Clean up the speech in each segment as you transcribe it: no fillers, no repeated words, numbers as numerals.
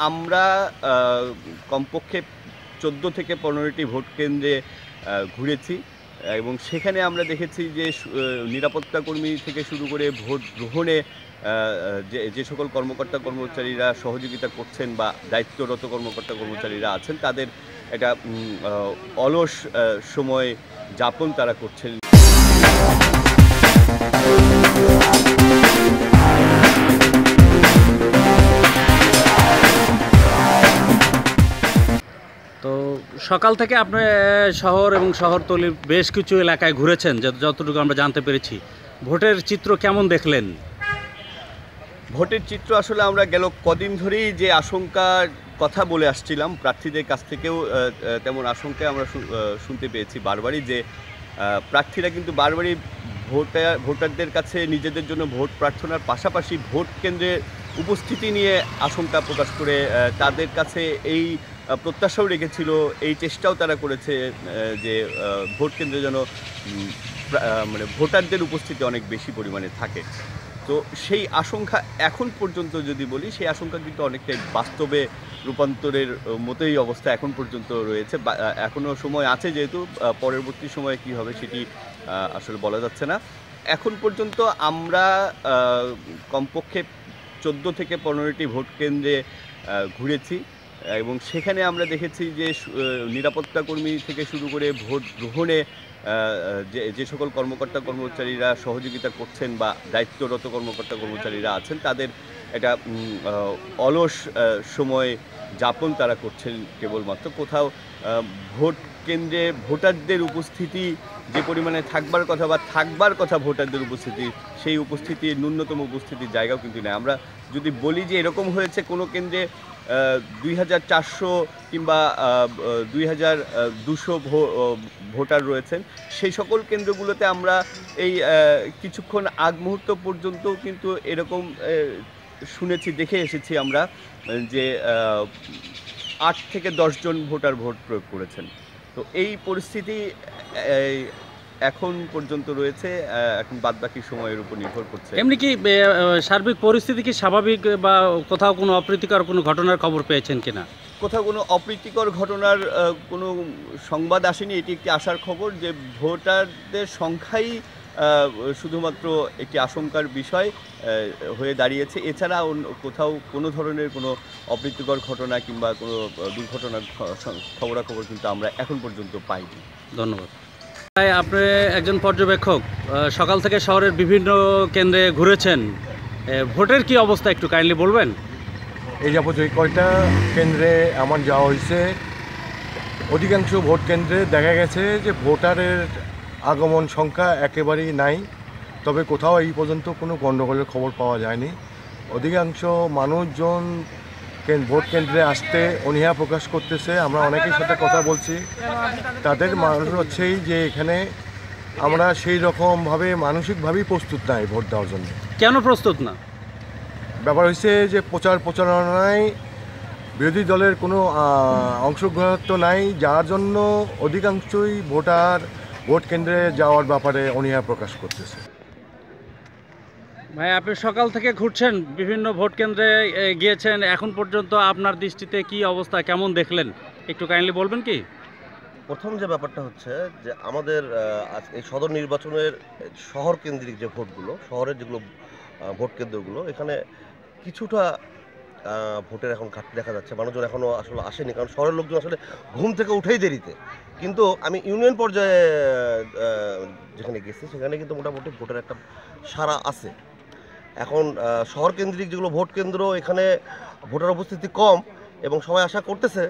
আমরা কমপক্ষে ১৪ থেকে ১৫টি ভোট কেন্দ্রে ঘুরেছি এবং সেখানে আমরা দেখেছি যে নিরাপত্তা কর্মী থেকে শুরু করে ভোট গ্রহণে যে সকল কর্মকর্তা কর্মচারীরা সহযোগিতা করছেন বা দায়িত্বরত কর্মকর্তা কর্মচারীরা আছেন তাদের একটা অলস সময় যাপন তারা করছেন। তো সকাল থেকে আপনি শহর এবং শহরতলির বেশ কিছু এলাকায় ঘুরেছেন, যতটুকু আমরা জানতে পেরেছি। ভোটের চিত্র কেমন দেখলেন? ভোটের চিত্র আসলে আমরা গেল কদিন ধরেই যে আশঙ্কার কথা বলে আসছিলাম, প্রার্থীদের কাছ থেকেও তেমন আশঙ্কা আমরা শুনতে পেয়েছি বারবারই, যে প্রার্থীরা কিন্তু বারবারই ভোটারদের কাছে নিজেদের জন্য ভোট প্রার্থনার পাশাপাশি ভোট কেন্দ্রে উপস্থিতি নিয়ে আশঙ্কা প্রকাশ করে তাদের কাছে এই প্রত্যাশাও রেখেছিল, এই চেষ্টাও তারা করেছে যে ভোট কেন্দ্রে যেন মানে ভোটারদের উপস্থিতি অনেক বেশি পরিমাণে থাকে। তো সেই আশঙ্কা এখন পর্যন্ত যদি বলি, সেই আশঙ্কা কিন্তু অনেকটাই বাস্তবে রূপান্তরের মতোই অবস্থা এখন পর্যন্ত রয়েছে। এখনও সময় আছে, যেহেতু পরবর্তী সময়ে কী হবে সেটি আসলে বলা যাচ্ছে না। এখন পর্যন্ত আমরা কমপক্ষে ১৪ থেকে ১৫টি ভোট কেন্দ্রে ঘুরেছি এবং সেখানে আমরা দেখেছি যে নিরাপত্তা কর্মী থেকে শুরু করে ভোট গ্রহণে যে সকল কর্মকর্তা কর্মচারীরা সহযোগিতা করছেন বা দায়িত্বরত কর্মকর্তা কর্মচারীরা আছেন তাদের একটা অলস সময় যাপন তারা করছেন কেবলমাত্র। কোথাও ভোট কেন্দ্রে ভোটারদের উপস্থিতি যে পরিমাণে থাকবার কথা ভোটারদের উপস্থিতি, সেই উপস্থিতির ন্যূনতম উপস্থিতির জায়গাও কিন্তু নেই। আমরা যদি বলি যে এরকম হয়েছে কোনো কেন্দ্রে ২,৪০০ কিংবা ২,২০০ ভোটার রয়েছেন, সেই সকল কেন্দ্রগুলোতে আমরা এই কিছুক্ষণ আগ মুহূর্ত পর্যন্তও কিন্তু এরকম শুনেছি, দেখে এসেছি আমরা যে ৮ থেকে ১০ জন ভোটার ভোট প্রয়োগ করেছেন। তো এই পরিস্থিতি এখন পর্যন্ত রয়েছে, এখন বাদবাকি সময়ের উপর নির্ভর করছে। এমনি কি সার্বিক পরিস্থিতি কি স্বাভাবিক, বা কোথাও কোনো অপ্রীতিকর কোনো ঘটনার খবর পেয়েছেন কিনা? কোথাও কোনো অপ্রীতিকর ঘটনার কোনো সংবাদ আসেনি। এটি একটি আশার খবর যে ভোটারদের সংখ্যাই শুধুমাত্র একটি আশঙ্কার বিষয় হয়ে দাঁড়িয়েছে। এছাড়া কোথাও কোনো ধরনের কোনো অপ্রীতিকর ঘটনা কিংবা কোনো দুর্ঘটনার খবরাখবর কিন্তু আমরা এখন পর্যন্ত পাইনি। ধন্যবাদ। আপনি একজন পর্যবেক্ষক, সকাল থেকে শহরের বিভিন্ন কেন্দ্রে ঘুরেছেন। ভোটের কি অবস্থা একটু কাইন্ডলি বলবেন? এই যাবত এই কয়টা কেন্দ্রে আমার যাওয়া হয়েছে, অধিকাংশ ভোট কেন্দ্রে দেখা গেছে যে ভোটারের আগমন সংখ্যা একেবারেই নাই। তবে কোথাও এই পর্যন্ত কোনো গণ্ডগোলের খবর পাওয়া যায়নি। অধিকাংশ মানুষজন ভোট কেন্দ্রে আসতে অনীহা প্রকাশ করতেছে। আমরা অনেকের সাথে কথা বলছি, তাদের মানুষ হচ্ছেই যে এখানে আমরা সেই রকমভাবে মানসিকভাবেই প্রস্তুত নাই ভোট দেওয়ার জন্য। কেন প্রস্তুত না? ব্যাপার হচ্ছে যে প্রচারণায় বিরোধী দলের কোনো অংশগ্রহণ নাই, যার জন্য অধিকাংশই ভোট কেন্দ্রে যাওয়ার ব্যাপারে অনীহা প্রকাশ করতেছে। ভাই, আপনি সকাল থেকে ঘুরছেন, বিভিন্ন ভোট কেন্দ্রে গিয়েছেন, এখন পর্যন্ত আপনার দৃষ্টিতে কি অবস্থা, কেমন দেখলেন একটু কাইন্ডলি বলবেন কি? প্রথম যে ব্যাপারটা হচ্ছে যে আমাদের এই সদর নির্বাচনের শহর কেন্দ্রিক যে ভোটগুলো, শহরের যেগুলো ভোট কেন্দ্রগুলো, এখানে কিছুটা ভোটের এখন ঘাটতি দেখা যাচ্ছে। মানুষজন এখনও আসলে আসেনি, কারণ শহরের লোকজন আসলে ঘুম থেকে উঠেই দেরিতে। কিন্তু আমি ইউনিয়ন পর্যায়ে যেখানে গেছি সেখানে কিন্তু মোটামুটি ভোটের একটা সাড়া আছে। এখন শহর কেন্দ্রিক যেগুলো ভোট কেন্দ্র, এখানে ভোটার উপস্থিতি কম এবং সবাই আশা করতেছে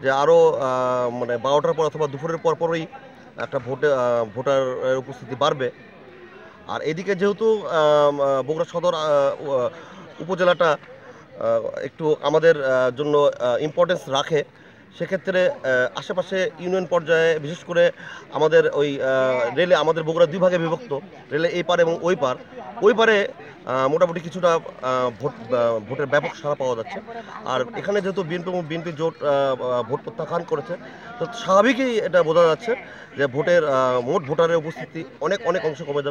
যে আরও মানে 12টার পর অথবা দুপুরের পরপরই একটা ভোটার উপস্থিতি বাড়বে। আর এদিকে যেহেতু বগুড়া সদর উপজেলাটা একটু আমাদের জন্য ইম্পর্টেন্স রাখে, সেক্ষেত্রে আশেপাশে ইউনিয়ন পর্যায়ে বিশেষ করে আমাদের ওই রেলে, আমাদের বগুড়া দুই ভাগে বিভক্ত, রেলে এই পার এবং ওই পারে মোটামুটি কিছুটা ভোটের ব্যাপক সাড়া পাওয়া যাচ্ছে। আর এখানে যেহেতু বিএনপি জোট ভোট প্রত্যাখ্যান করেছে, তো স্বাভাবিকই এটা বোঝা যাচ্ছে যে মোট ভোটারের উপস্থিতি অনেক অংশ কমে যাবে।